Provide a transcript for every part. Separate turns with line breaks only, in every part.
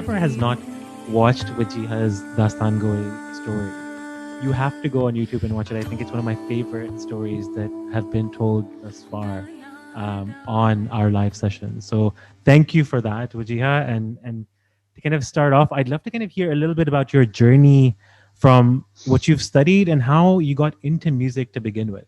whoever has not watched Wajiha's Dastaangoi story, you have to go on YouTube and watch it. I think it's one of my favorite stories that have been told thus far on our live session. So thank you for that, Wajiha. And to kind of start off, I'd love to kind of hear a little bit about your journey from what you've studied and how you got into music to begin with.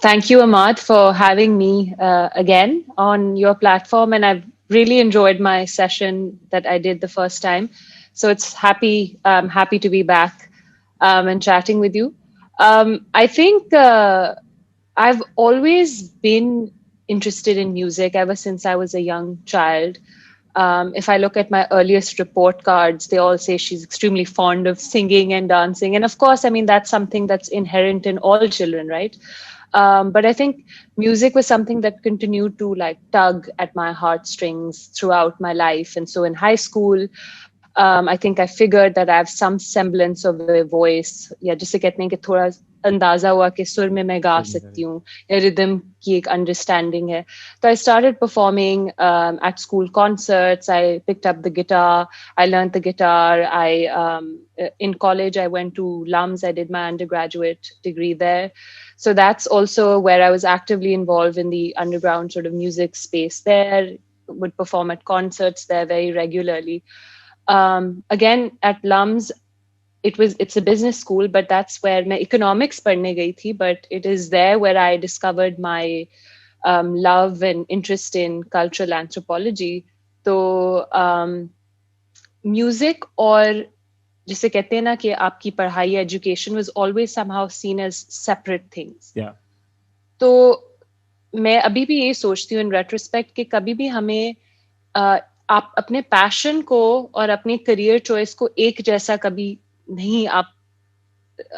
Thank you, Ahmad, for having me again on your platform. And I've really enjoyed my session that I did the first time. So it's happy to be back and chatting with you. I think I've always been interested in music ever since I was a young child. If I look at my earliest report cards, they all say she's extremely fond of singing and dancing. And of course, I mean, that's something that's inherent in all children, right? But I think music was something that continued to like tug at my heartstrings throughout my life. And so in high school, I think I figured that I have some semblance of a voice, या जिसे कहते हैं कि थोड़ा अंदाजा हुआ कि सुर में मैं गा सकती हूँ या rhythm की एक understanding है. So I started performing at school concerts. I picked up the guitar. I learned the guitar. In college I went to LUMS. I did my undergraduate degree there. So that's also where I was actively involved in the underground sort of music space there. Would perform at concerts there very regularly. Again at LUMS, it's a business school, but that's where my economics padne gayi thi. But it is there where I discovered my love and interest in cultural anthropology. So music or जिसे कहते हैं ना कि आपकी पढ़ाई education was always somehow seen as separate things.
Yeah.
तो मैं अभी भी यही सोचती हूँ in retrospect कि कभी भी हमें आप अपने पैशन को और अपनी करियर चॉइस को एक जैसा कभी नहीं आप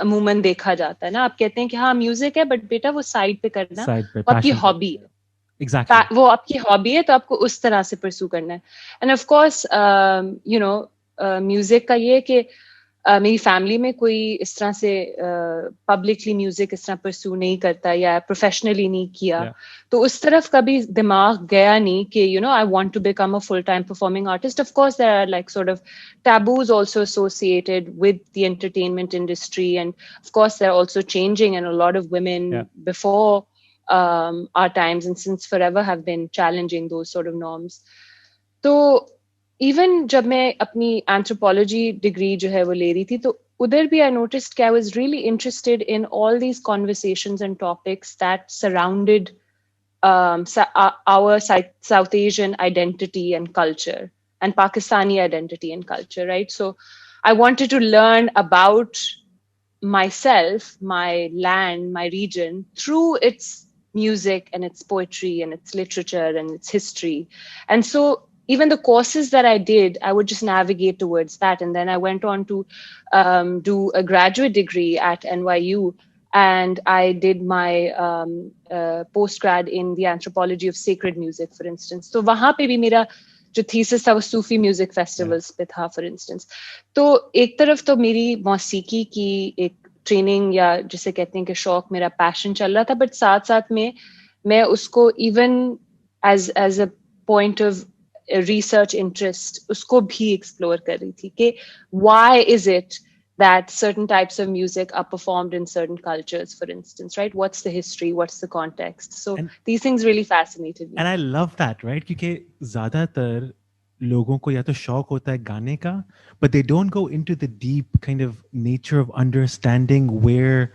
अमूमन देखा जाता है ना. आप कहते हैं कि हाँ म्यूजिक है बट बेटा वो साइड पे करना, वो आपकी हॉबी है.
Exactly.
वो आपकी हॉबी है तो आपको उस तरह से परस्यू करना है. And of course you know music का ये कि मेरी फैमिली में कोई इस तरह से पब्लिकली म्यूजिक इस तरह परस्यू नहीं करता या प्रोफेशनली नहीं किया. तो उस तरफ कभी दिमाग गया नहीं कि you know I want to become a full time performing artist. Of course there are like sort of taboos also associated with the entertainment industry, and of course they're also changing, and a lot of women before our times and since forever have been challenging those sort of norms. तो even जब मैं अपनी anthropology degree जो है वो ले रही थी तो उधर भी आई नोटिस्ड कि I was really interested in all these conversations and topics that surrounded our South Asian identity and culture and Pakistani identity and culture, right? So I wanted to learn about myself, my land, my region through its music and its poetry and its literature and its history. And so even the courses that I did, I would just navigate towards that. And then I went on to do a graduate degree at NYU. And I did my postgrad in the anthropology of sacred music, for instance. So वहाँ पे भी मेरा जो thesis था वो सूफी music festivals पे था, for instance. तो एक तरफ तो मेरी मौसीकी की एक ट्रेनिंग या जिसे कहते हैं कि शौक, मेरा पैशन चल रहा था, बट साथ साथ में मैं उसको even as a point of research interest उसको भी explore कर रही थी कि why is it that certain types of music are performed in certain cultures, for instance, right? What's the history? What's the context? So these things really fascinated me.
And I love that, right? क्योंकि ज़्यादातर लोगों को या तो शौक होता है गाने का, but they don't go into the deep kind of nature of understanding where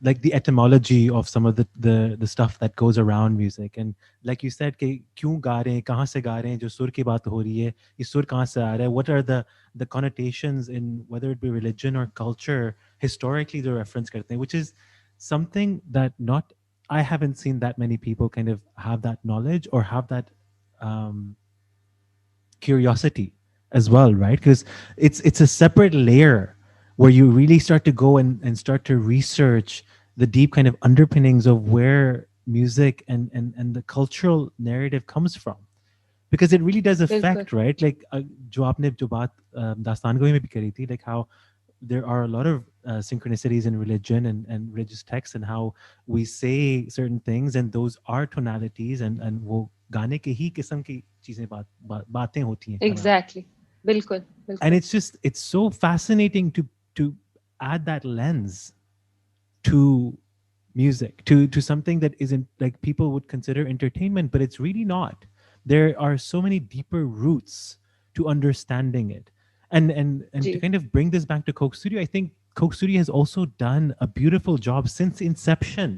like the etymology of some of the stuff that goes around music. And like you said कि क्यों गा रहे हैं, कहाँ से गा रहे हैं, जो सुर की बात हो रही है, ये सुर कहाँ से आ रहा है, what are the connotations in whether it be religion or culture historically the reference करते हैं, which is something that not I haven't seen that many people kind of have that knowledge or have that curiosity as well, right? Because it's a separate layer where you really start to go and start to research the deep kind of underpinnings of where music and the cultural narrative comes from. Because it really does affect, right? Like, जो आपने जो बात दास्तानगोई में भी करी थी, like how there are a lot of synchronicities in religion and religious texts and how we say certain things, and those are tonalities, and वो गाने के ही किस्म की चीजें बातें होती हैं कलाम.
Exactly. बिल्कुल,
And
बिल्कुल.
it's so fascinating to add that lens to music, to something that isn't like people would consider entertainment, but it's really not. There are so many deeper roots to understanding it. And to
ji,
kind of bring this back to Coke Studio, I think Coke Studio has also done a beautiful job since inception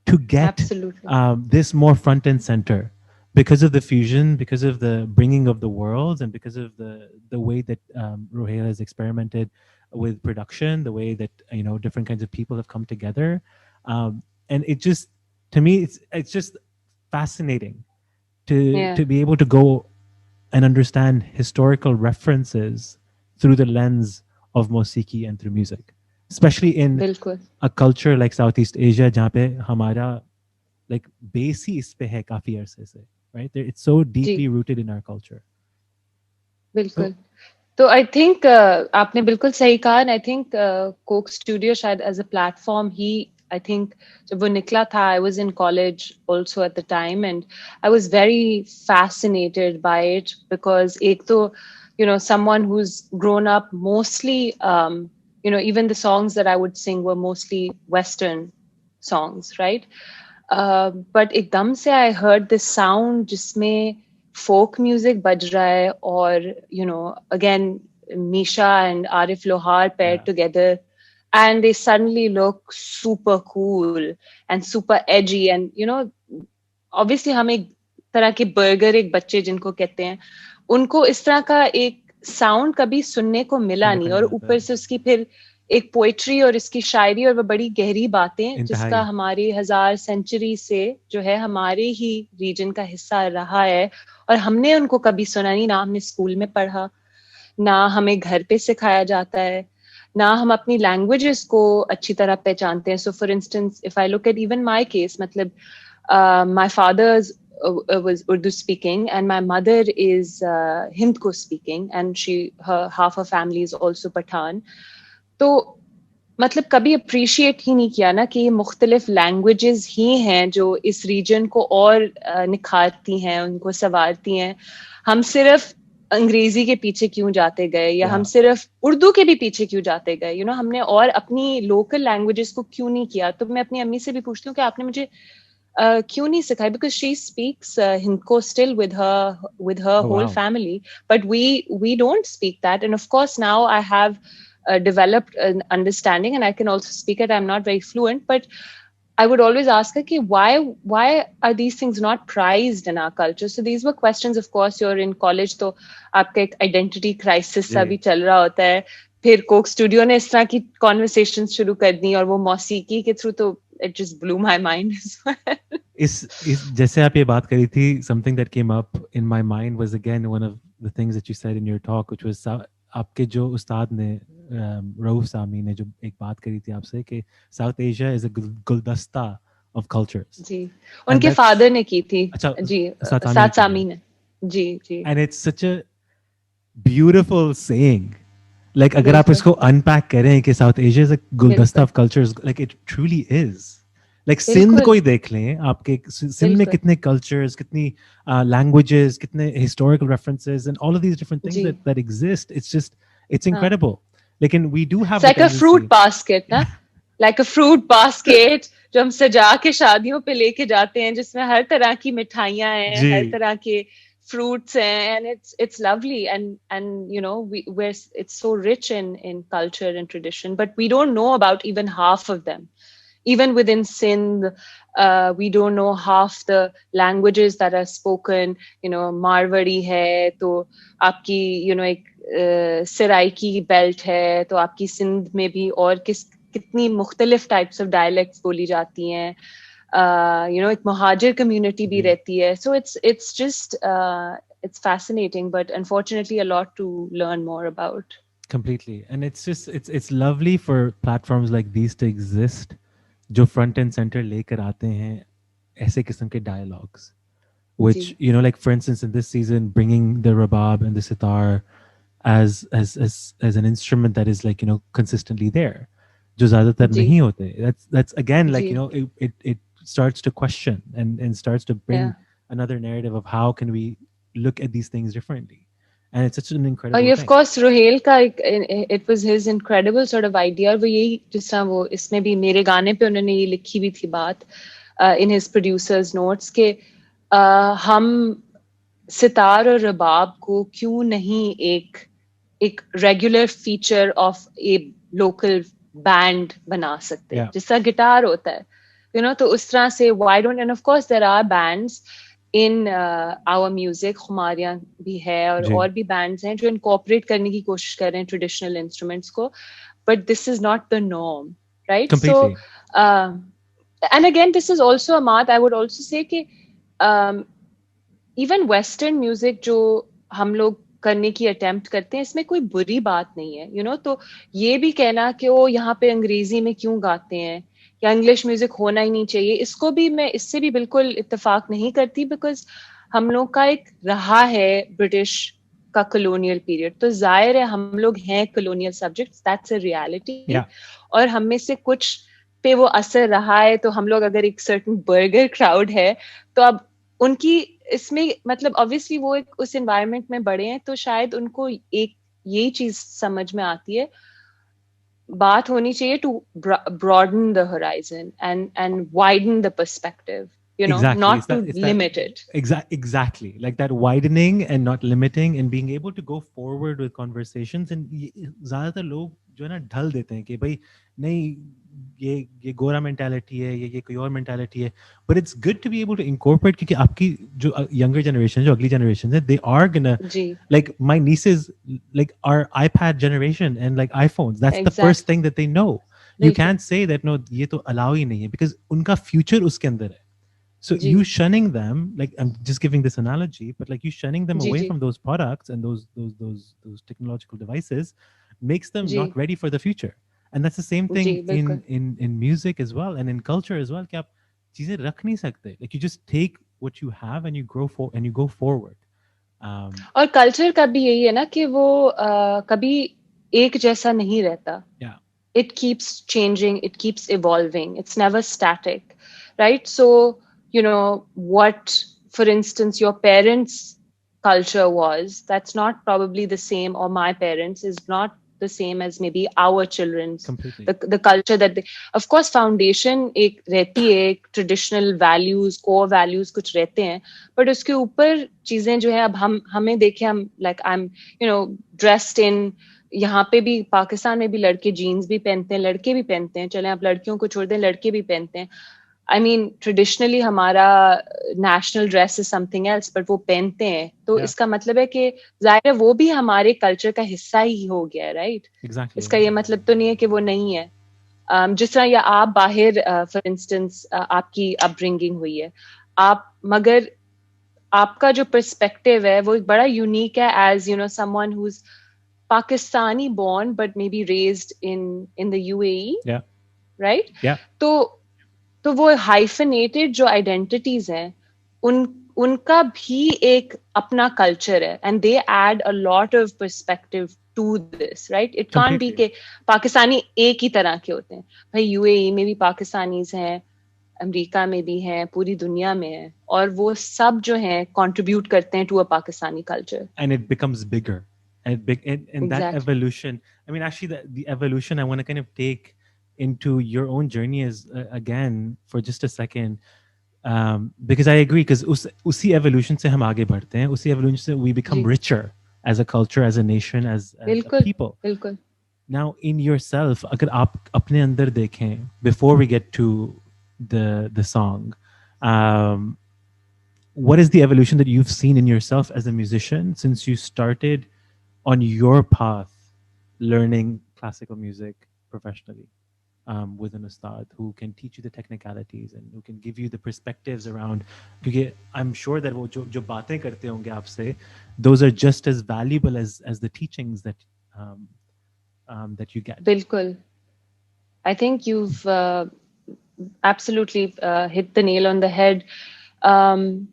to get
absolutely.
this more front and center, because of the fusion, because of the bringing of the worlds, and because of the way that Rohela has experimented with production, the way that different kinds of people have come together, and it just, to me, it's just fascinating
Yeah,
to be able to go and understand historical references through the lens of Mosiki and through music, especially in
बिल्कुल.
a culture like Southeast Asia, जहाँ पे हमारा like base ही इस पे है काफी अरसे से, right? It's so
ji,
deeply rooted in our culture. So
बिल्कुल. तो आई थिंक आपने बिल्कुल सही कहा. And I think Coke Studio शायद एज अ प्लेटफॉर्म ही, आई थिंक जब वो निकला था, I was in college also at the time, and I was very fascinated by it because एक तो someone who's grown up mostly, even the songs that I would sing were mostly Western songs, right? But एकदम से I heard this sound जिसमें folk music बज रहा है, और again Misha and Arif Lohar
yeah,
paired together, and they suddenly look super cool and super edgy, and obviously हम एक तरह के बर्गर, एक बच्चे जिनको कहते हैं, उनको इस तरह का एक साउंड कभी सुनने को मिला
सुनने को
नहीं,
नहीं
और
मिलता
ऊपर
है.
से उसकी फिर एक पोइट्री और इसकी शायरी, और वो बड़ी गहरी बातें, जिसका
इंतहाई.
हमारे 1000 सेंचुरी से जो है हमारे ही रीजन का हिस्सा रहा है, और हमने उनको कभी सुना नहीं, ना हमने स्कूल में पढ़ा, ना हमें घर पे सिखाया जाता है, ना हम अपनी लैंग्वेजेस को अच्छी तरह पहचानते हैं. So for instance if I look at even my case, मतलब my father's was Urdu speaking, and my mother is Hindko speaking, and her half her family is also Pathan. तो मतलब कभी अप्रिशिएट ही नहीं किया ना कि ये मुख्तलिफ लैंग्वेजेस ही हैं जो इस रीजन को और निखारती हैं, उनको संवारती हैं. हम सिर्फ अंग्रेजी के पीछे क्यों जाते गए, या हम
Yeah,
सिर्फ उर्दू के भी पीछे क्यों जाते गए, हमने और अपनी लोकल लैंग्वेजेस को क्यों नहीं किया. तो मैं अपनी अम्मी से भी पूछती हूँ कि आपने मुझे क्यों नहीं सिखाई, because she speaks Hindko still with her
oh
whole
wow,
family, but we don't speak that. And of course now I have developed an understanding, and I can also speak it. I'm not very fluent, but I would always ask her कि why are these things not prized in our culture. So these were questions. Of course you're in college, तो आपका एक identity crisis सा
जी.
भी चल रहा होता है. फिर कोक स्टूडियो ने इस तरह की कॉन्वर्सेशन शुरू कर दी, और वो मौसीकी के थ्रू, तो it just blew my mind as well.
इस जैसे आप ये बात करी थी, something that came up in my mind was again one of the things that you said in your talk, which was आपके जो उस्ताद ने रऊफ सामी ने जो एक बात करी थी आपसे कि साउथ एशिया इज अ गुलदस्ता of cultures,
जी,
and
उनके
that's
फादर ने की थी.
अच्छा
जी,
सातामी ने
सात
की है.
सामी ने. जी, जी,
And it's such a beautiful saying. Like अगर आप
बिल्कुल,
इसको unpack करें कि South Asia is a गुलदस्ता
बिल्कुल,
of cultures, like it truly is. Like Sindh को
बिल्कुल,
ही देख लें, आपके सिंध में
बिल्कुल.
कितने cultures, कितनी languages, कितने historical references, and all of these different things
ji,
that exist. It's just, it's
हाँ.
incredible. लेकिन we do
It's
have the
like a fruit
tendency.
basket, ना? Like a fruit basket जो हम सजा के शादियों पे लेके जाते हैं, जिसमें हर तरह की मिठाइयाँ हैं, हर
जी.
तरह के fruits हैं, and it's lovely, and it's so rich in culture and tradition, but we don't know about even half of them. Even within Sindh, we don't know half the languages that are spoken. Marwari hai, to आपकी एक Saraiki belt है, तो आपकी सिंध में भी और कितनी मुख्तलिफ टाइप्स ऑफ डायलेक्ट्स बोली जाती हैं. एक मुहाजिर कम्युनिटी भी
जी.
रहती है. So it's just it's fascinating, but unfortunately a lot to learn more about.
Completely. And it's just, it's lovely for platforms like these to exist, जो front and center लेकर आते हैं ऐसे किस्म के dialogues,
ji,
which, like for instance in this season, bringing the rabab and the sitar as an instrument that is like, you know, consistently there, जो ज़्यादातर
जी
नहीं होते. That's again like, you
जी
know, it starts to question and starts to bring
yeah.
another narrative of how can we look at these things differently, and it's such an
और
incredible
of
thing.
Course Rohel का एक it was his incredible sort of idea वो यही जिस तरह वो इसमें भी मेरे गाने पे उन्होंने ये लिखी हुई थी बात इन हिज प्रोड्यूसर्स नोट्स के हम सितार और रबाब को क्यों नहीं एक regular feature of A local band बना सकते
Yeah.
जिस तरह गिटार होता है यू नो तो उस तरह से why don't and of course there are bands in our music खुमारियां भी है
जी.
और भी बैंड्स हैं जो इनकॉर्पोरेट करने की कोशिश कर रहे हैं ट्रेडिशनल इंस्ट्रूमेंट्स को but this is not the norm right so
Completely.
And again this is also अमात आई वुड ऑल्सो से कि इवन वेस्टर्न म्यूजिक जो हम लोग करने की अटेम्प्ट करते हैं इसमें कोई बुरी बात नहीं है यू नो तो ये भी कहना कि वो यहाँ पे अंग्रेजी में क्यों गाते हैं या इंग्लिश म्यूजिक होना ही नहीं चाहिए इसको भी मैं इससे भी बिल्कुल इत्तेफाक नहीं करती बिकॉज हम लोग का एक रहा है ब्रिटिश का कॉलोनियल पीरियड तो जाहिर है हम लोग हैं colonial subjects that's a reality
Yeah.
और हम में से कुछ पे वो असर रहा है तो हम लोग अगर एक सर्टन बर्गर क्राउड है तो अब उनकी इसमें मतलब ऑब्वियसली वो एक उस एनवायरनमेंट में बड़े हैं तो शायद उनको एक यही चीज समझ में आती है बात होनी चाहिए to broaden the horizon and widen the perspective you know
Exactly.
not to
It's that
limit it
exactly like that widening and not limiting and being able to go forward with conversations. And ज़्यादातर लोग जो है ना ढल देते हैं कि भाई नहीं ये गोरा मेंटालिटी है ये कोई और मेंटालिटी है. But it's good to be able to incorporate क्योंकि आपकी जो younger generation जो अगली generation है they are gonna
ji
like my nieces like our iPad generation and like iPhones, that's the first
exactly
thing that they know. You
बिल्कुल
can't say that no ये तो allow ही नहीं है because उनका future उसके अंदर है. So
ji
you shunning them, like I'm just giving this analogy, but like you shunning them
ji
away
ji
from those products and those technological devices makes them
ji
not ready for the future. And that's the same thing
जी बिल्कुल
in music as well and in culture as well. कि आप चीजें रख नहीं सकते. Like you just take what you have and you grow for and you go forward.
और culture का भी यही है ना कि वो कभी एक जैसा नहीं रहता
Yeah,
it keeps changing, it keeps evolving, it's never static, right? So, you know, what, for instance, your parents' culture was, that's not probably the same, or my parents is not the same as maybe our children's.
completely.
The culture that they, of course, foundation एक रहती है, एक traditional values, core values कुछ रहते हैं, but उसके ऊपर चीजें जो है अब हम हमें देखें हम like I'm you know dressed in यहाँ पे भी पाकिस्तान में भी लड़के जीन्स भी पहनते हैं लड़के भी पहनते हैं चले आप लड़कियों को छोड़ दें लड़के भी पहनते हैं आई मीन ट्रेडिशनली हमारा national dress is something else but वो पहनते हैं तो
Yeah,
इसका मतलब है कि जाहिर है वो भी हमारे कल्चर का हिस्सा ही हो गया है राइट
exactly.
इसका ये मतलब तो नहीं है कि वो नहीं है जिस तरह या आप बाहर फॉर इंस्टेंस आपकी अपब्रिंगिंग हुई है आप मगर आपका जो पर्सपेक्टिव है वो बड़ा यूनिक है as you know someone who is Pakistani born but maybe raised in the UAE,
Yeah,
right?
yeah,
तो तो वो hyphenated जो identities हैं उन उनका भी एक अपना culture है and they add a lot of perspective to this, right? It can't be
completely.
कि पाकिस्तानी एक ही तरह के होते हैं भाई यूएई में भी पाकिस्तानीज हैं अमेरिका में भी हैं पूरी दुनिया में हैं और वो सब जो हैं contribute करते हैं to a Pakistani culture.
And it becomes bigger and that
Exactly.
evolution. I mean, actually the evolution I want to kind of take into your own journey is again for just a second, because I agree because usi evolution se hum aage badhte hain, usi evolution se we become
जी
richer as a culture, as a nation, as a
बिल्कुल
people.
बिल्कुल
Now in yourself agar aap apne andar dekhein before we get to the song, um, what is the evolution that you've seen in yourself as a musician since you started on your path learning classical music professionally, with an ustad who can teach you the technicalities and who can give you the perspectives around, because I'm sure that wo jo baatein karte honge aapse, those are just as valuable as the teachings um, that you get.
बिल्कुल I think you've absolutely hit the nail on the head. Um,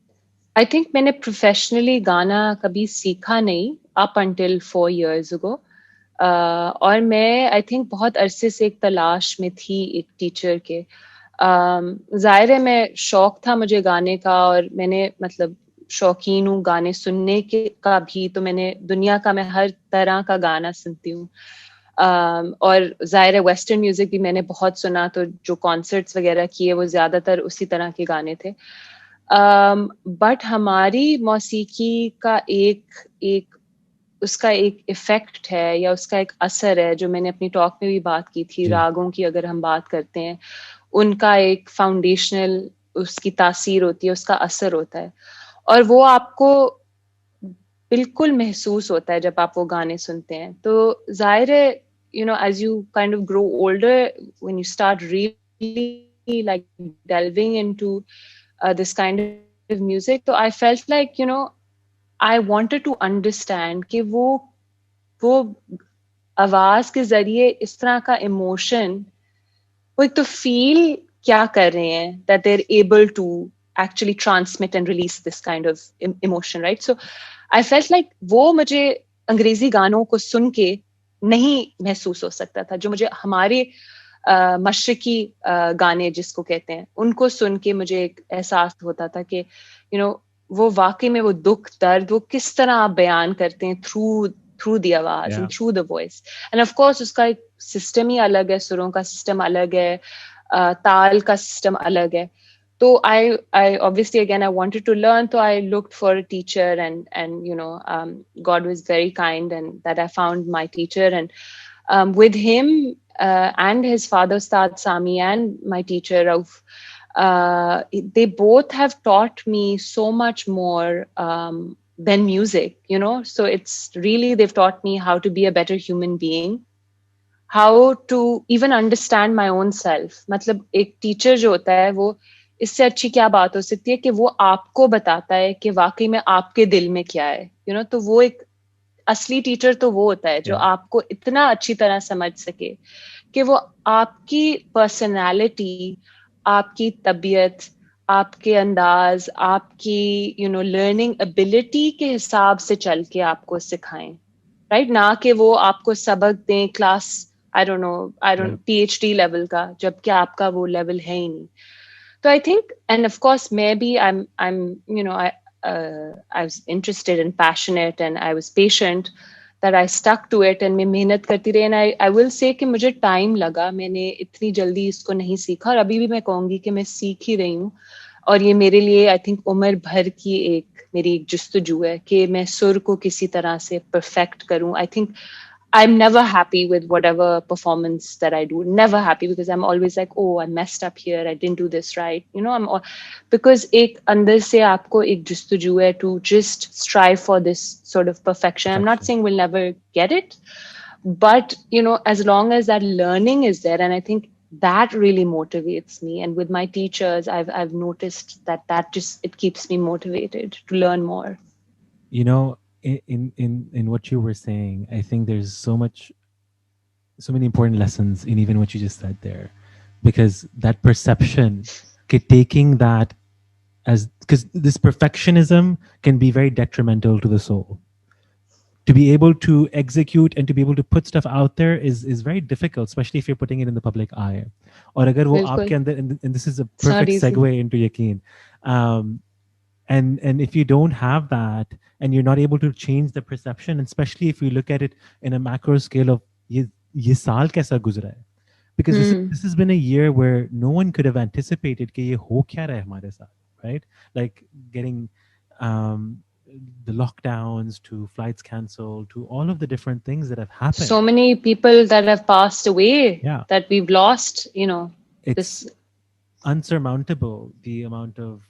I think मैंने professionally गाना कभी सीखा नहीं up until 4 years ago. और मैं I think बहुत अरसे से एक तलाश में थी एक टीचर के. जाहिर है मैं शौक था मुझे गाने का और मैंने मतलब शौकीन हूँ गाने सुनने के का भी, तो मैंने दुनिया का मैं हर तरह का गाना सुनती हूँ. और जाहिर है वेस्टर्न म्यूजिक भी मैंने बहुत सुना, तो जो कॉन्सर्ट्स वगैरह किए वो ज्यादातर उसी तरह के गाने थे. बट हमारी मौसीकी का एक एक उसका एक इफेक्ट है या उसका एक असर है, जो मैंने अपनी टॉक में भी बात की थी.
जी.
रागों की अगर हम बात करते हैं, उनका एक फाउंडेशनल उसकी तासीर होती है, उसका असर होता है. और वो आपको बिल्कुल महसूस होता है जब आप वो गाने सुनते हैं. तो जाहिर है as you kind of grow older, when you start really like delving into this kind of music, so I felt like I wanted to understand कि वो आवाज के जरिए इस तरह का इमोशन वो एक तो फील क्या कर रहे हैं, that they're able to actually transmit and release this kind of emotion, right? So I felt like वो मुझे अंग्रेजी गानों को सुन के नहीं महसूस हो सकता था, जो मुझे हमारे मशरकी गाने जिसको कहते हैं उनको सुन के मुझे एक एहसास होता था कि वो वाकई में वो दुख दर्द वो किस तरह आप बयान करते हैं थ्रू द आवाज
Yeah.
And through the voice. And of course उसका एक सिस्टम ही अलग है, सुरों का सिस्टम अलग है, ताल का सिस्टम अलग है. So I obviously again I wanted to learn, so I looked for a teacher, and God was very kind and that I found my teacher. And with him and his father Ustad Sami and my teacher Rauf, they both have taught me so much more than music. So it's really they've taught me how to be a better human being, how to even understand my own self. मतलब एक teacher जो होता है वो इससे अच्छी क्या बात हो सकती है कि वो आपको बताता है कि वाकई में आपके दिल में क्या है. तो वो एक असली टीचर तो वो होता है जो
Yeah.
आपको इतना अच्छी तरह समझ सके कि वो आपकी पर्सनालिटी, आपकी तबीयत, आपके अंदाज, आपकी लर्निंग एबिलिटी के हिसाब से चल के आपको सिखाएं, राइट? ना कि वो आपको सबक दें class I
Yeah.
Don't PhD level का, जबकि आपका वो लेवल है ही नहीं. तो I think and of course मैं भी I am I was interested and passionate and I was patient that I stuck to it and मैं मेहनत करती रही. and I will say कि मुझे टाइम लगा, मैंने इतनी जल्दी इसको नहीं सीखा और अभी भी मैं कहूंगी कि मैं सीख ही रही हूँ. और ये मेरे लिए आई थिंक उम्र भर की एक मेरी एक जुस्तजू है कि मैं सुर को किसी तरह से परफेक्ट करूं. I think I'm never happy with whatever performance that I do. Never happy, because I'm always like, oh, I messed up here. I didn't do this right. Because एक अंदर से आपको एक जुस्तजू है to just strive for this sort of perfection. I'm not
Perfection.
saying we'll never get it, but as long as that learning is there, and I think that really motivates me. And with my teachers, I've noticed that just it keeps me motivated to learn more.
You know, in what you were saying, I think there's so many important lessons in even what you just said there, because that perception, taking that as, because this perfectionism can be very detrimental to the soul. To be able to execute and to be able to put stuff out there is very difficult, especially if you're putting it in the public eye. Or agar wo aapke
बिल्कुल.
andar, and this is a
It's not
perfect
easy.
segue into Yaqeen. And if you don't have that and you're not able to change the perception, and especially if you look at it in a macro scale of ye saal kaisa guzra hai, because this has been a year where no one could have anticipated कि ये हो क्या रहा है हमारे साथ, right? Like getting um, the lockdowns to flights canceled to all of the different things that have happened.
So many people that have passed away,
Yeah,
that we've lost, this.
it's unsurmountable, the amount of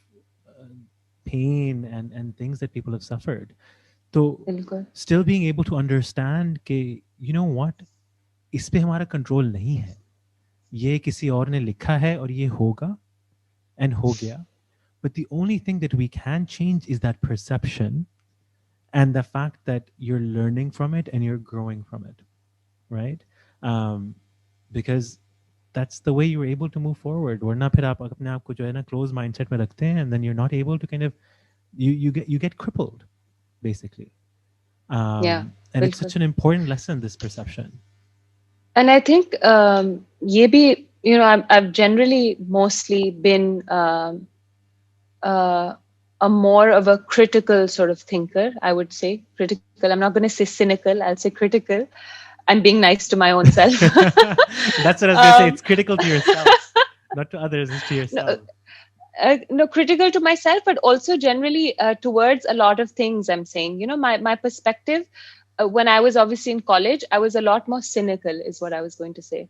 pain and things that people have suffered. So
बिल्कुल.
still being able to understand कि you know what, इस पे हमारा control नहीं है, ये किसी और ने लिखा है और ये होगा and हो गया. But the only thing that we can change is that perception and the fact that you're learning from it and you're growing from it, right? Because that's the way you're able to move forward. वरना फिर आप अपने आप को जो है ना close mindset में रखते हैं, and then you're not able to kind of you get crippled basically.
Yeah,
And it's
bilkul.
such an important lesson, this perception.
And I think ye bhi, I've generally mostly been uh, a more of a critical sort of thinker, I would say. Critical. I'm not going to say cynical, I'll say critical. I'm being nice to my own self.
That's what I was going to say.
um,
It's critical to yourself, not to others, it's to
no,
yourself.
no, critical to myself, but also generally towards a lot of things. I'm saying, my perspective when I was obviously in college, I was a lot more cynical, is what I was going to say.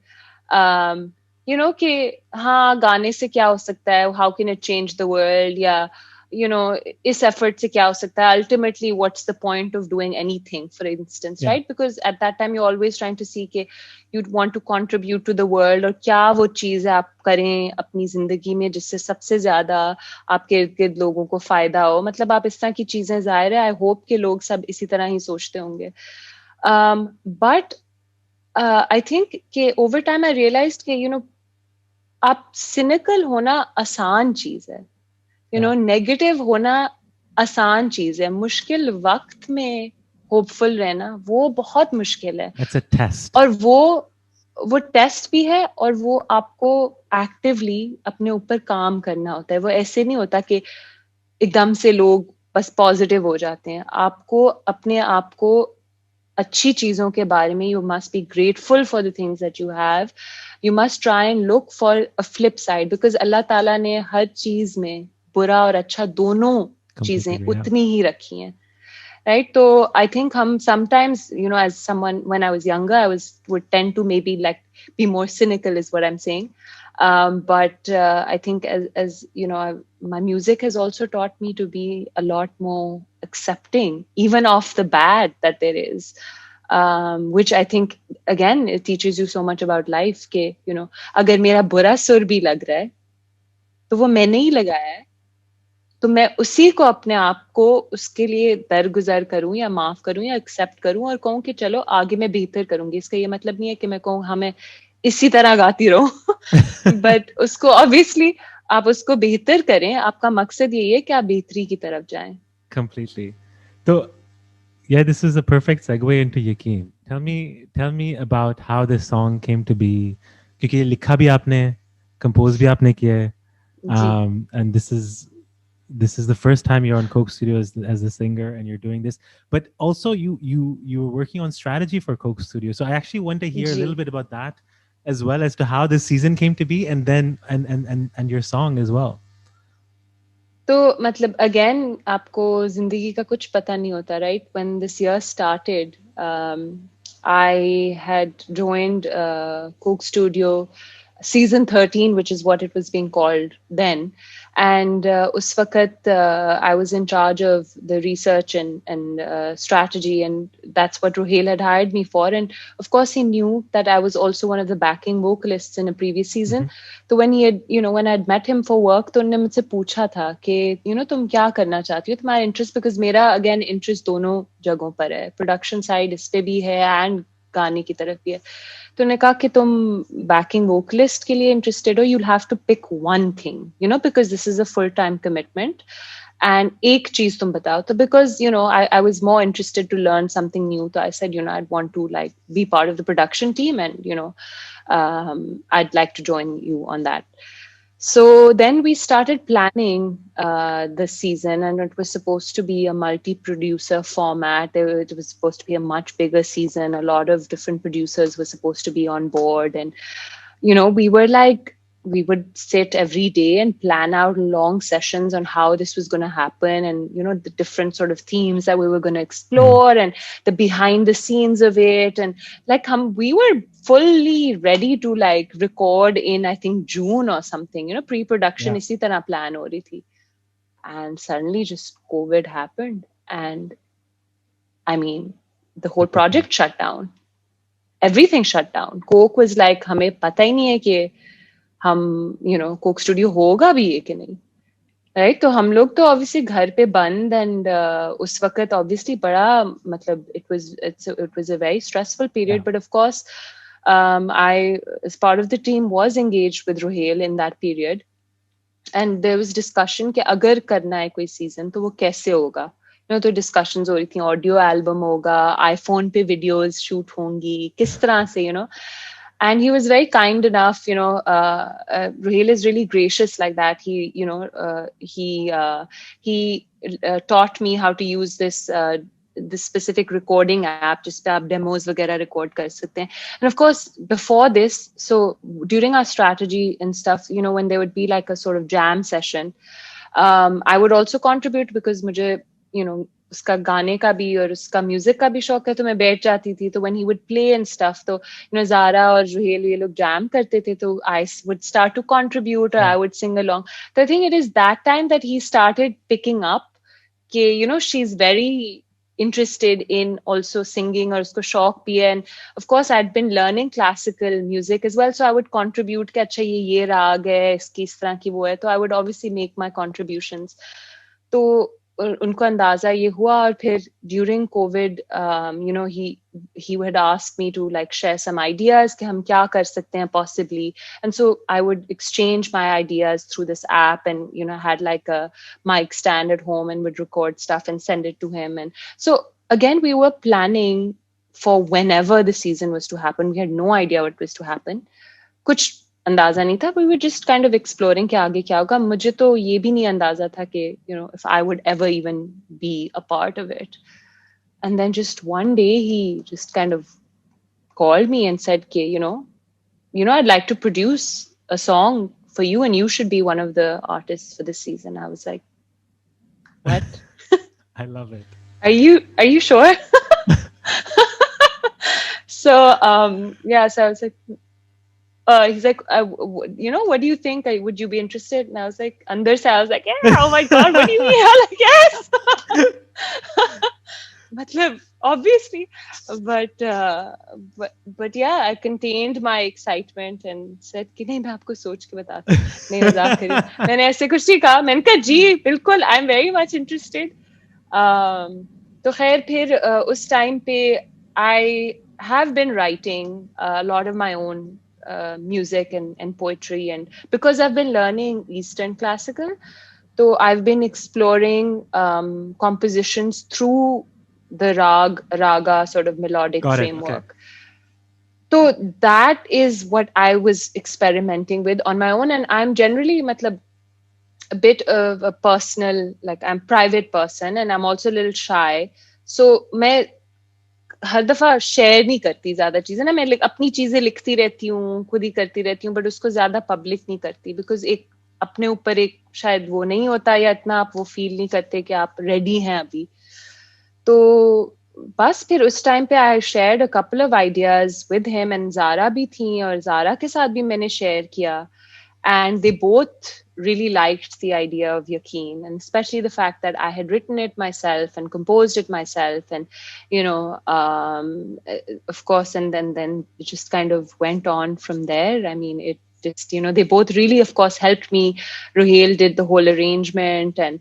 um, कि हाँ गाने से क्या हो सकता है, how can it change the world, या इस effort से क्या हो सकता है, ultimately what's the point of doing anything, for instance,
Yeah.
right? Because at that time you're always trying to see कि you'd want to contribute to the world, और क्या वो चीज़ है आप करें अपनी जिंदगी में जिससे सबसे ज्यादा आपके इर्द गिर्द लोगों को फायदा हो, मतलब आप इस तरह की चीजें, जाहिर है आई होप कि लोग सब इसी तरह ही सोचते होंगे. But I think कि over time I realized कि आप cynical होना आसान चीज है,
Yeah.
नेगेटिव होना आसान चीज है, मुश्किल वक्त में होपफुल रहना वो बहुत मुश्किल है.
It's a test.
और वो टेस्ट भी है, और वो आपको एक्टिवली अपने ऊपर काम करना होता है. वो ऐसे नहीं होता कि एकदम से लोग बस पॉजिटिव हो जाते हैं. आपको अपने आप को अच्छी चीजों के बारे में, you must be grateful for the things that you have. You must try and look for a flip side, because Allah Taala ने हर चीज में बुरा और अच्छा दोनों
Completely
चीजें
agree. Yeah.
उतनी ही रखी हैं, right? So I think sometimes, as someone, when I was younger, would tend to maybe like be more cynical, is what I'm saying. But I think as my music has also taught me to be a lot more accepting even of the bad that there is, which I think again it teaches you so much about life ke, अगर मेरा बुरा सुर भी लग रहा है तो वो मैंने ही लगाया है, तो मैं उसी को अपने आप को उसके लिए दरगुजर करूं या माफ करूं या एक्सेप्ट करूं और कहूं कि चलो आगे मैं बेहतर करूंगी. इसका ये मतलब नहीं है कि मैं कहूं हाँ मैं इसी तरह गाती रहूं. बट उसको ऑब्वियसली आप उसको बेहतर करें, आपका मकसद यही है कि आप बेहतरी की तरफ जाएं.
Completely. So, yeah, this is a perfect segue into Yaqeen. Tell me about how this song came to be. क्योंकि ये लिखा भी आपने, compose भी आपने किया है.
जी.
And this is the first time you're on Coke Studios as a singer and you're doing this. But also you were working on strategy for Coke Studio. So I actually want to hear a
ji.
little bit about that, as well as to how this season came to be, and then and your song as well.
तो मतलब again आपको जिंदगी का कुछ पता नहीं होता, right? When this year started I had joined Coke Studio season 13, which is what it was being called then. And us waqt, I was in charge of the research and strategy, and that's what Ruhail had hired me for. And of course, he knew that I was also one of the backing vocalists in a previous season.
Mm-hmm.
तो when he had, when I had met him for work, तो उन्होंने मुझसे पूछा था कि तुम क्या करना चाहती हो, तुम्हारा इंटरेस्ट, बिकॉज मेरा अगेन इंटरेस्ट दोनों जगहों पर है, प्रोडक्शन साइड इस पे भी है एंड गाने की तरफ भी है. तो उन्होंने कहा कि तुम बैकिंग वोकलिस्ट के लिए इंटरेस्टेड हो, you'll have to pick one thing, because this is a full time commitment. And एक चीज तुम बताओ. तो because I was more interested to learn something new, so I said I'd want to like be part of the production team, and I'd like to join you on that. So then we started planning this season, and it was supposed to be a multi-producer format. It was supposed to be a much bigger season. A lot of different producers were supposed to be on board, and we were like, we would sit every day and plan out long sessions on how this was going to happen, and the different sort of themes that we were going to explore, and the behind the scenes of it. And like we were fully ready to like record in, I think, June or something, pre-production
Yeah.
isi tarah plan ho rahi thi. And suddenly just COVID happened, and I mean the whole project shut down. Everything shut down. Coke was like, हमें पता ही नहीं है कि हम Coke studio होगा भी है कि नहीं, राइट? तो हम लोग तो ऑब्वियसली घर पे बंद, एंड उस वक्त ऑब्वियसली बड़ा मतलब it was a very stressful period.
Yeah.
But of course, I, as part of the team, was engaged with Ruhail in that period. And there was discussion कि अगर करना है कोई सीजन तो वो कैसे होगा, तो डिस्कशंस हो रही थी, ऑडियो एल्बम होगा, आईफोन पे वीडियोस शूट होंगी, किस तरह से, and he was very kind enough, Raheel is really gracious like that. He taught me how to use this specific recording app जिस पे आप demos वगैरह record कर सकते हैं. And of course, before this, so during our strategy and stuff, when there would be like a sort of jam session, I would also contribute because मुझे, उसका गाने का भी और उसका म्यूजिक का भी शौक है, तो मैं बैठ जाती थी. तो when he would play and stuff, तो Zara और Ruhail ये लोग jam करते थे, तो I would start to contribute, or I would sing along. So I think it is that time that he started picking up कि she's very interested in also singing, और उसको शौक भी है. And of course I'd been learning classical music as well, so I would contribute कि अच्छा ये राग है, इसकी इस तरह की वो है, तो I would obviously make my contributions. तो उनको अंदाजा ये हुआ. और फिर during Covid, he had asked me to like share some ideas कि हम क्या कर सकते हैं possibly, and so I would exchange my ideas through this app, and had like a mic stand at home and would record stuff and send it to him. And so again, we were planning for whenever the season was to happen. We had no idea what was to happen. कुछ अंदाजा नहीं था. We were just kind of exploring कि आगे क्या होगा. मुझे तो ये भी नहीं अंदाजा था कि if I would ever even be a part of it. And then just one day he just kind of called me and said कि I'd like to produce a song for you, and you should be one of the artists for this season. I was like, what?
I love it.
Are you sure? So so I was like, he's like, what do you think? Would you be interested? And I was like, under se, I was like, yeah, oh my God, what do you mean? I'm like, yes. Matlab, obviously. But yeah, I contained my excitement and said कि नहीं, मैं आपको सोच के बताती हूँ, नहीं मजाक करी. मैंने ऐसे कुछ नहीं कहा. मैंने कहा जी बिल्कुल, I'm very much interested. तो खैर फिर उस time पे I have been writing a lot of my own music and poetry, and because I've been learning Eastern classical, so I've been exploring compositions through the raga sort of melodic
Got it.
framework.
Okay.
So that is what I was experimenting with on my own. And I'm generally matlab, a bit of a personal, like I'm private person, and I'm also a little shy. So मैं हर दफा share नहीं करती ज्यादा चीजें ना. मैं अपनी चीजें लिखती रहती हूँ, खुद ही करती रहती हूँ, बट उसको ज्यादा पब्लिक नहीं करती, बिकॉज एक अपने ऊपर एक शायद वो नहीं होता, या इतना आप वो फील नहीं करते कि आप रेडी हैं अभी. तो बस फिर उस टाइम पे I shared a couple of ideas with him, and Zara भी थी, और ज़ारा के साथ भी मैंने शेयर किया. And they both really liked the idea of Yaqeen, and especially the fact that I had written it myself and composed it myself, and of course, and then it just kind of went on from there. I mean, it just they both really, of course, helped me. Ruhail did the whole arrangement, and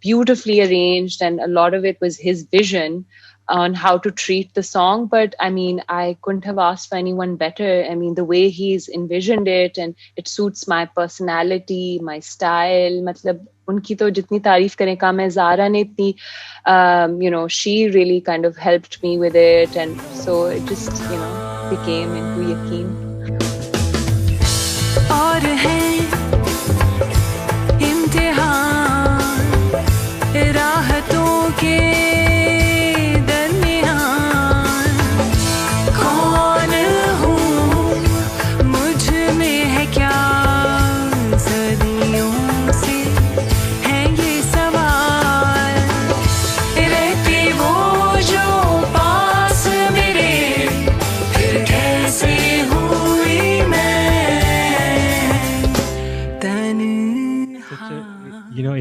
beautifully arranged, and a lot of it was his vision on how to treat the song. But I mean, I couldn't have asked for anyone better. I mean, the way he's envisioned it, and it suits my personality, my style. Matlab, unki to jitni tareef kare kam hai, Zara ne itni, she really kind of helped me with it. And so it just, became into Yaqeen. और है इम्तिहान राहतों के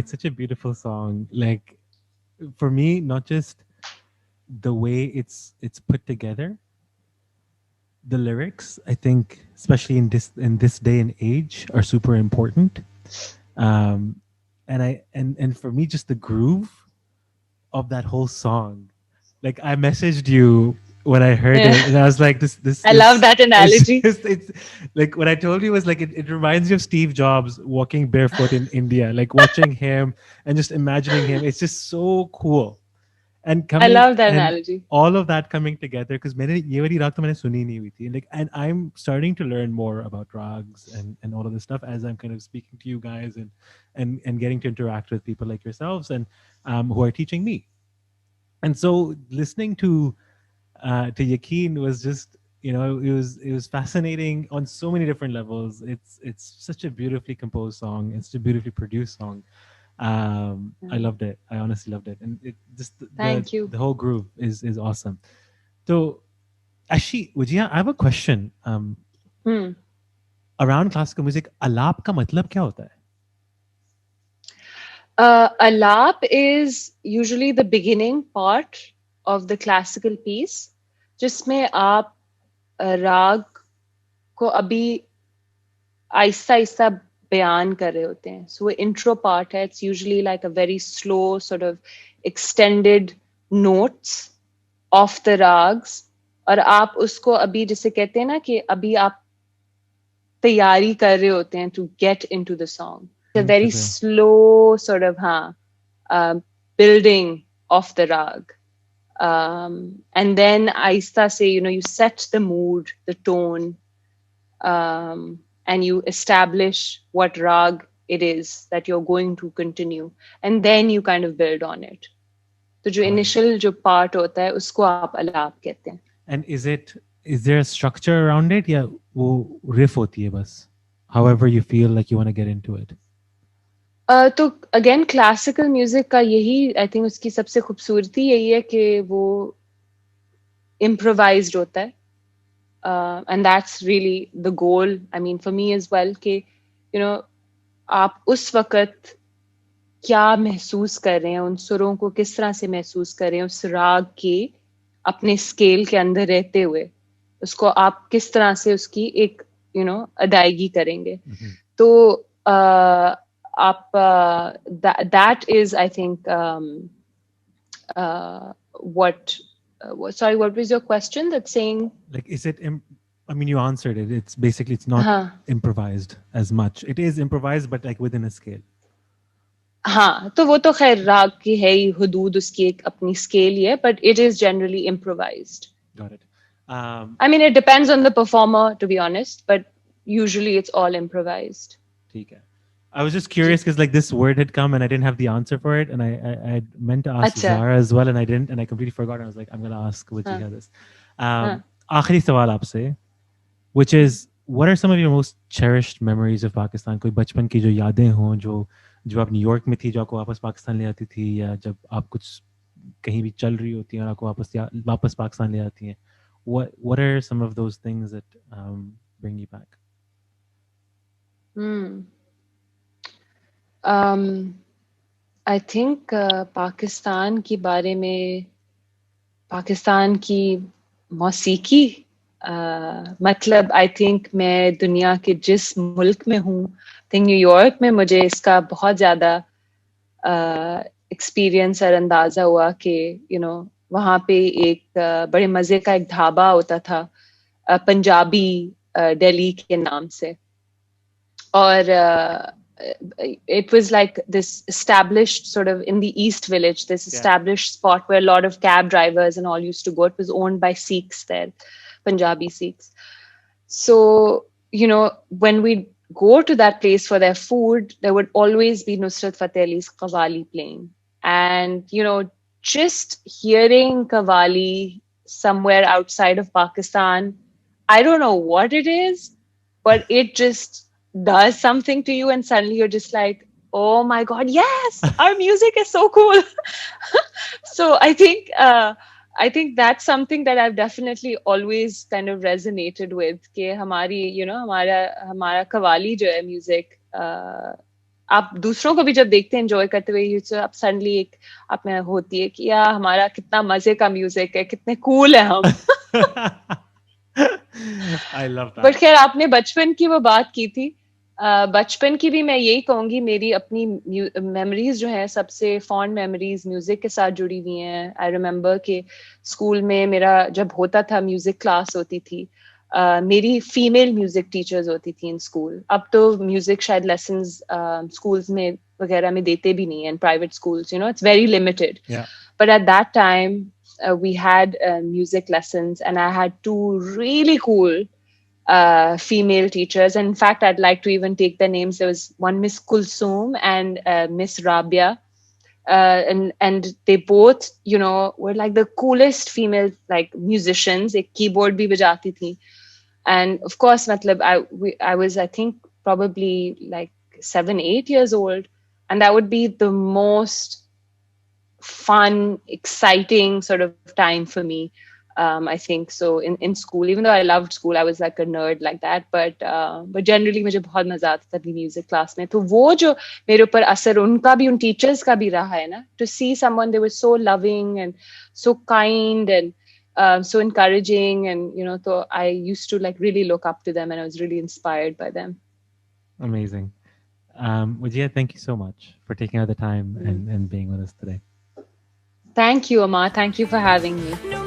it's such a beautiful song. Like, for me, not just the way it's put together, the lyrics, I think, especially in this day and age, are super important. And for me, just the groove of that whole song. Like, I messaged you when I heard
Yeah.
it, and I was like,
I love that
it's
analogy.
just, it's like what I told you was like, it reminds me of Steve Jobs walking barefoot in India, like watching him and just imagining him. It's just so cool. And
I
coming
love that
and
analogy.
all of that coming together, because मैंने ये वाली राग तो मैंने सुनी नहीं हुई थी, like, and I'm starting to learn more about rags and all of this stuff as I'm kind of speaking to you guys and getting to interact with people like yourselves and who are teaching me. And so listening to Yaqeen was just, it was fascinating on so many different levels. It's such a beautifully composed song. It's a beautifully produced song. I
Yeah.
loved it. I honestly loved it, and it just the
Thank you.
the whole groove is awesome. So, actually, Wajiha, I have a question.
Hmm.
Around classical music, alap का मतलब क्या होता है?
A lap is usually the beginning part of the classical piece, जिसमें आप राग को अभी आहिस्ता आहिस्ता बयान कर रहे होते हैं. So intro part है. It's usually like a very slow sort of extended notes of the rags. और आप उसको अभी जिसे कहते हैं ना कि अभी आप तैयारी कर रहे होते हैं to get into the song. A
Into
very
the
slow sort of building of the rag. And then aista say, you set the mood, the tone, and you establish what rag it is that you're going to continue. And then you kind of build on it. तो जो
got it.
initial जो part होता है उसको आप अलाप कहते हैं.
And is there a structure around it? Yeah, वो riff होती है बस. However you feel like you want to get into it.
तो अगेन क्लासिकल म्यूजिक का यही आई थिंक उसकी सबसे खूबसूरती यही है कि वो इम्प्रोवाइज्ड होता है. And that's really the goal I mean for me as well कि आप उस वक्त क्या महसूस कर रहे हैं, उन सुरों को किस तरह से महसूस कर रहे हैं, उस राग के अपने स्केल के अंदर रहते हुए उसको आप किस तरह से उसकी एक अदायगी करेंगे. तो आप that is I think sorry, what was your question? That's saying
Like, is it I mean, you answered it. It's not
हाँ
improvised as much. It is improvised, but like within a scale.
हाँ, तो वो तो खैर राग की है ही, हुदूद उसकी एक अपनी स्केल ही है, but it is generally improvised.
Got it.
I mean, it depends on the performer, to be honest, but usually it's all improvised.
ठीक है. I was just curious because like this word had come and I didn't have the answer for it, and I meant to ask
अच्छा.
Zara as well, and I didn't, and I completely forgot. And I was like, I'm gonna ask Wajiha this.
हाँ.
आखिरी सवाल आपसे, which is, what are some of your most cherished memories of Pakistan? कोई बचपन की जो यादें हों जो आप न्यूयॉर्क में थी, जो आपको वापस पाकिस्तान ले आती थी, या जब आप कुछ कहीं भी चल रही होती हैं और आपको वापस पाकिस्तान ले आती हैं. What are some of those things that bring you back?
I think Pakistan के बारे में, पाकिस्तान की मौसीकी, मतलब आई थिंक मैं दुनिया के जिस मुल्क में हूँ, थिंक न्यूयॉर्क में मुझे इसका बहुत ज़्यादा एक्सपीरियंस और अंदाज़ा हुआ कि वहाँ पे एक बड़े मज़े का एक ढाबा होता था, पंजाबी दिल्ली के नाम से. और it was like this established sort of in the East Village, this established spot where a lot of cab drivers and all used to go. It was owned by Sikhs there, Punjabi Sikhs. So, when we go to that place for their food, there would always be Nusrat Fateh Ali's Qawwali playing. And, just hearing Qawwali somewhere outside of Pakistan, I don't know what it is, but it just does something to you, and suddenly you're just like, oh my god, yes, our music is so cool. So I think that's something that I've definitely always kind of resonated with, कि हमारी हमारा कव्वाली जो है music, आप दूसरों को भी जब देखते हैं एंजॉय करते हुए, आप सडनली एक आप में होती है कि यार हमारा कितना मजे का म्यूजिक है, कितने कूल है हम.
I love that.
बट खैर आपने बचपन की वो बात की थी. बचपन की भी मैं यही कहूंगी, मेरी अपनी मेमोरीज जो है सबसे फॉन्ड मेमोरीज म्यूजिक के साथ जुड़ी हुई हैं। आई रिमेम्बर कि स्कूल में मेरा जब होता था म्यूजिक क्लास होती थी, मेरी फीमेल म्यूजिक टीचर्स होती थी इन स्कूल। अब तो म्यूजिक शायद लेसन्स स्कूल्स में वगैरह में देते भी नहीं है, in private schools, it's very limited.
Yeah.
But at that time we had music lessons, and I had two really cool female teachers. And in fact, I'd like to even take their names. There was one Miss Kulsum and Miss Rabia. And they both, were like the coolest female like musicians. A keyboard bhi bajati thi. And of course, matlab, I was, I think, probably like 7, 8 years old. And that would be the most fun, exciting sort of time for me. I think so in school, even though I loved school, I was like a nerd like that. But generally, मुझे बहुत मजा आता था music class में। तो वो जो मेरे ऊपर असर उनका भी, उन टीचर्स का भी रहा है ना, to see someone, they were so loving and so kind and so encouraging, and so I used to like really look up to them, and I was really inspired by them.
Amazing. Wajiha, thank you so much for taking out the time and being with us today.
Thank you, Amar. Thank you for having me.